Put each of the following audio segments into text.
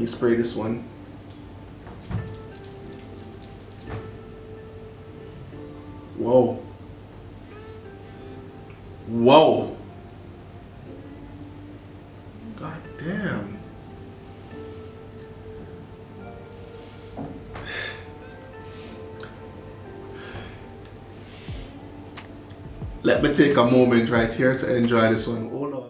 me spray this one. Whoa. Whoa. God damn. Let me take a moment right here to enjoy this one. Hold on.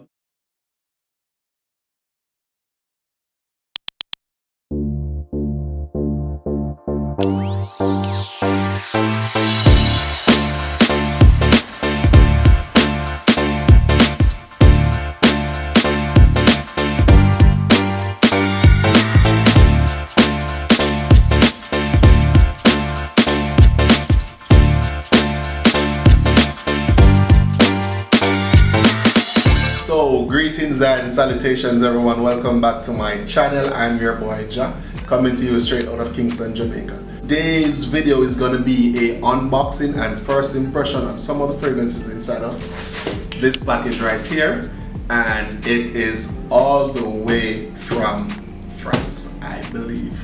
So greetings and salutations everyone, welcome back to my channel. I'm your boy Ja, coming to you straight out of Kingston, Jamaica. Today's video is going to be a unboxing and first impression on some of the fragrances inside of this package right here, and it is all the way from France, I believe.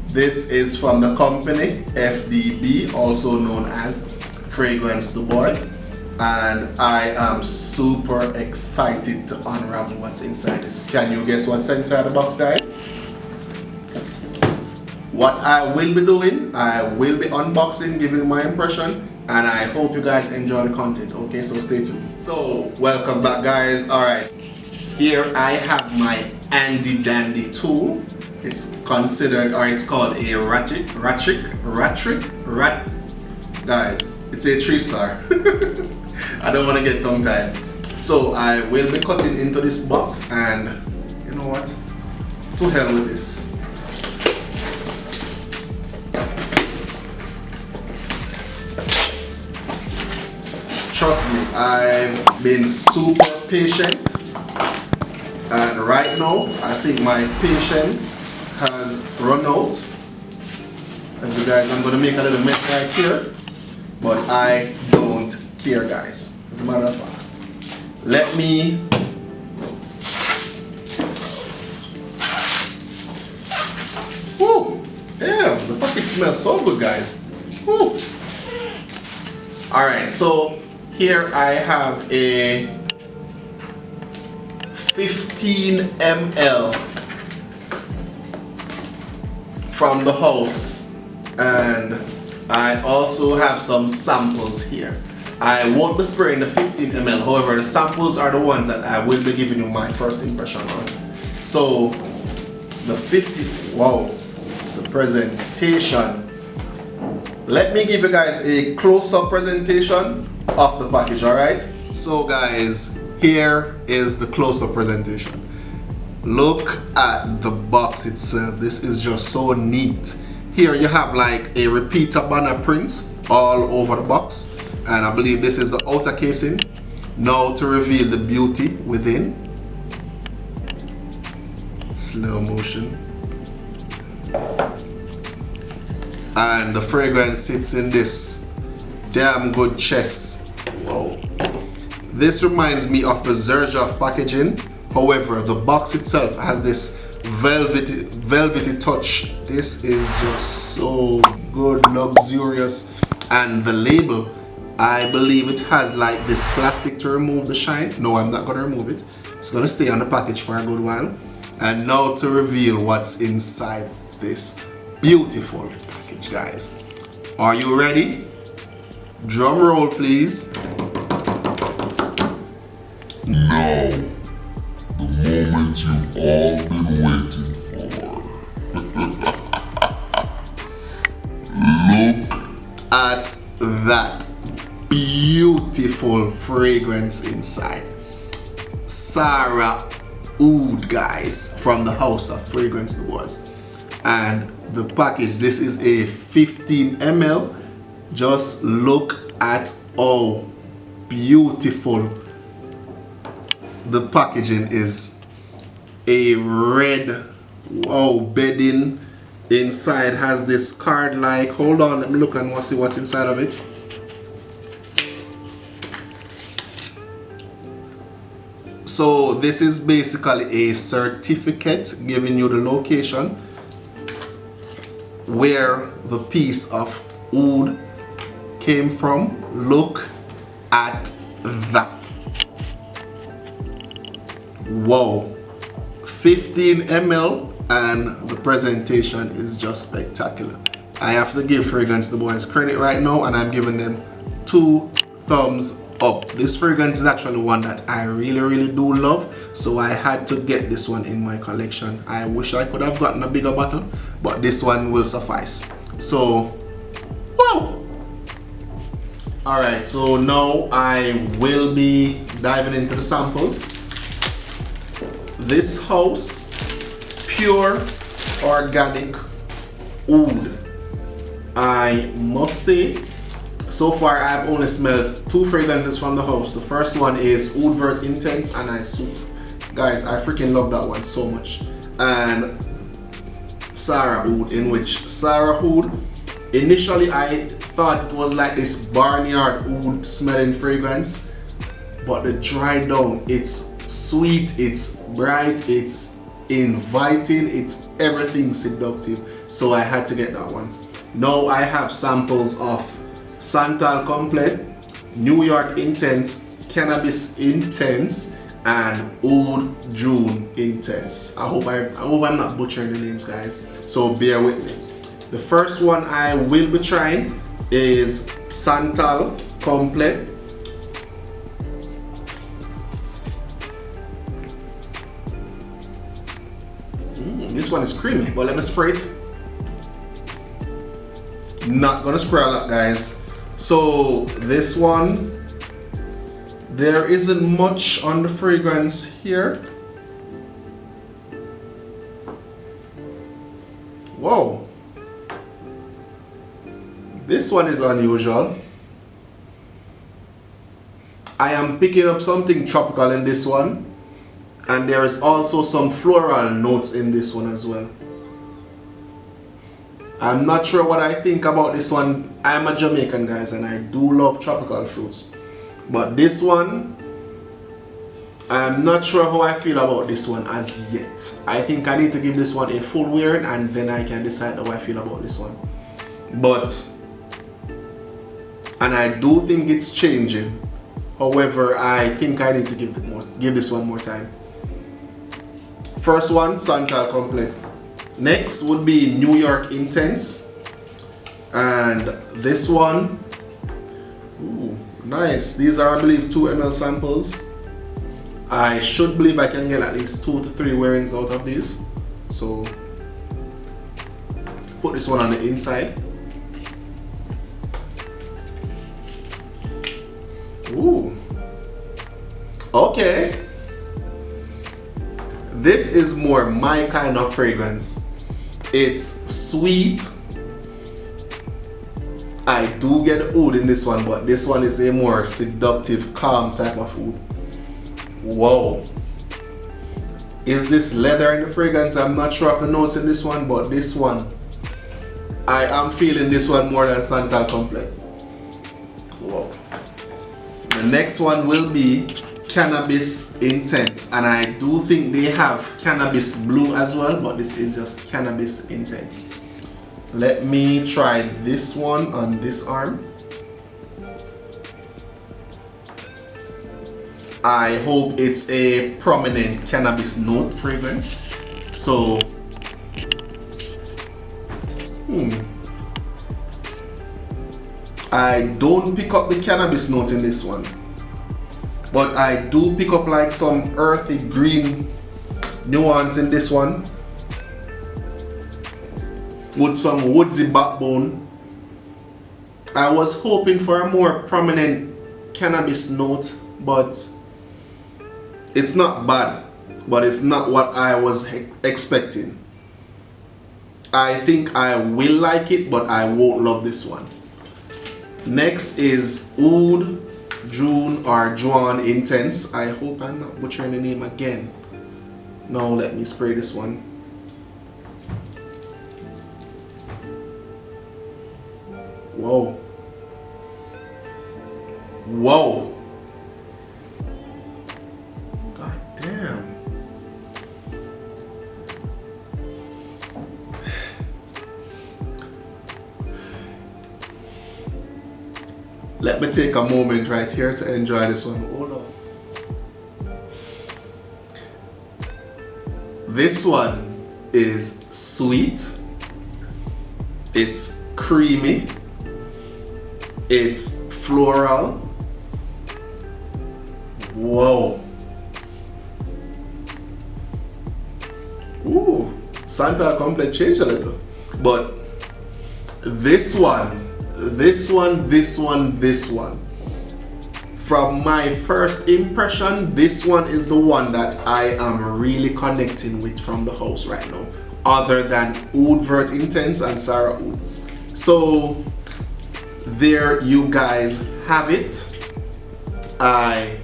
This is from the company FDB, also known as Fragrance Du Bois. And I am super excited to unravel what's inside this. Can you guess what's inside the box, guys? What I will be doing, I will be unboxing, giving you my impression, and I hope you guys enjoy the content. Okay, so stay tuned. So welcome back, guys. All right, here I have my handy dandy tool. It's considered, or it's called a ratchet. Guys, it's a 3-star. I don't want to get tongue-tied. So I will be cutting into this box, and you know what? To hell with this. Trust me, I've been super patient, and right now I think my patience has run out. As you guys, I'm going to make a little mess right here, but I don't care, guys. As a matter of fact, let me woo, damn, the package smells so good, guys. Woo. All right, so here I have a 15 ml from the house, and I also have some samples here. I won't be spraying the 15 ml, however the samples are the ones that I will be giving you my first impression on. So the 50, wow, the presentation. Let me give you guys a close-up presentation of the package, alright? So guys, here is the close-up presentation. Look at the box itself. This is just so neat. Here you have like a repeater banner print all over the box, and I believe this is the outer casing. Now to reveal the beauty within. Slow motion. And the fragrance sits in this damn good chest. Whoa. This reminds me of the Xerjoff packaging. However, the box itself has this velvety touch. This is just so good, luxurious. And the label, I believe it has like this plastic to remove the shine. No, I'm not gonna remove it. It's gonna stay on the package for a good while. And now to reveal what's inside this beautiful package, guys. Are you ready? Drum roll, please. Now, the moment you've all been waiting for. Look at that beautiful fragrance inside. Sahraa Oud, guys, from the house of Fragrance Du Bois. And the package, this is a 15 ml. Just look at how beautiful the packaging is. A red, wow, bedding. Inside has this card like, hold on, let me look and see what's inside of it. So this is basically a certificate giving you the location where the piece of oud came from. Look at that. Wow. 15 ml and the presentation is just spectacular. I have to give Fragrance the Boys credit right now, and I'm giving them 2 thumbs up. This fragrance is actually one that I really do love, so I had to get this one in my collection. I wish I could have gotten a bigger bottle, but this one will suffice. So wow. Alright, so now I will be diving into the samples. This house, pure organic oud. I must say, so far I've only smelled 2 fragrances from the house. The first one is OUD Vert Intense, and guys, I freaking love that one so much. And Sahraa Oud, in which Sahraa Oud, initially I thought it was like this barnyard oud smelling fragrance, but the dry down, it's sweet, it's bright, it's inviting, it's everything seductive. So I had to get that one. Now I have samples of Santal Complete, New York Intense, Cannabis Intense, and Oud June Intense. I hope I'm not butchering the names, guys, so bear with me. The first one I will be trying is Santal Complete. This one is creamy, but let me spray it. Not gonna spray a lot, guys. So this one, there isn't much on the fragrance here. Whoa, this one is unusual. I am picking up something tropical in this one, and there is also some floral notes in this one as well. I'm not sure what I think about this one. I'm a Jamaican, guys, and I do love tropical fruits. But this one, I'm not sure how I feel about this one as yet. I think I need to give this one a full wearing, and then I can decide how I feel about this one. And I do think it's changing. However, I think I need to give this one more time. First one, Santal Complete. Next would be New York Intense, and this one, ooh, nice. These are, I believe, 2 ml samples. I should believe I can get at least 2 to 3 wearings out of these. So put this one on the inside. Ooh, okay. This is more my kind of fragrance. It's sweet. I do get oud in this one, but this one is a more seductive, calm type of oud. Whoa. Is this leather in the fragrance? I'm not sure of the notes in this one, but this one, I am feeling this one more than Santal Complete. Whoa. The next one will be Cannabis Intense, and I do think they have Cannabis Blue as well, but this is just Cannabis Intense. Let me try this one on this arm. I hope it's a prominent cannabis note fragrance. So I don't pick up the cannabis note in this one, but I do pick up like some earthy green nuance in this one with some woodsy backbone. I was hoping for a more prominent cannabis note, but it's not bad, but it's not what I was expecting. I think I will like it, but I won't love this one. Next is Oud June or Juan Intense. I hope I'm not butchering the name again. Now let me spray this one. Whoa. Whoa. God Let me take a moment right here to enjoy this one. Hold on. This one is sweet. It's creamy. It's floral. Whoa. Ooh, Santa complete changed a little. But this one, from my first impression, this one is the one that I am really connecting with from the house right now, other than OUD Vert Intense and Sahraa Oud. So there you guys have it. I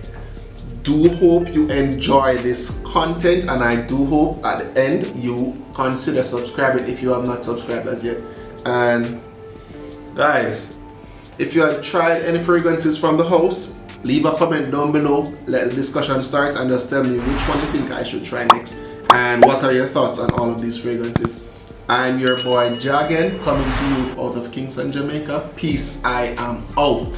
do hope you enjoy this content, and I do hope at the end you consider subscribing if you have not subscribed as yet. And guys, if you have tried any fragrances from the house, leave a comment down below, let the discussion start, and just tell me which one you think I should try next and what are your thoughts on all of these fragrances. I'm your boy Jagan, coming to you out of Kingston, Jamaica. Peace, I am out.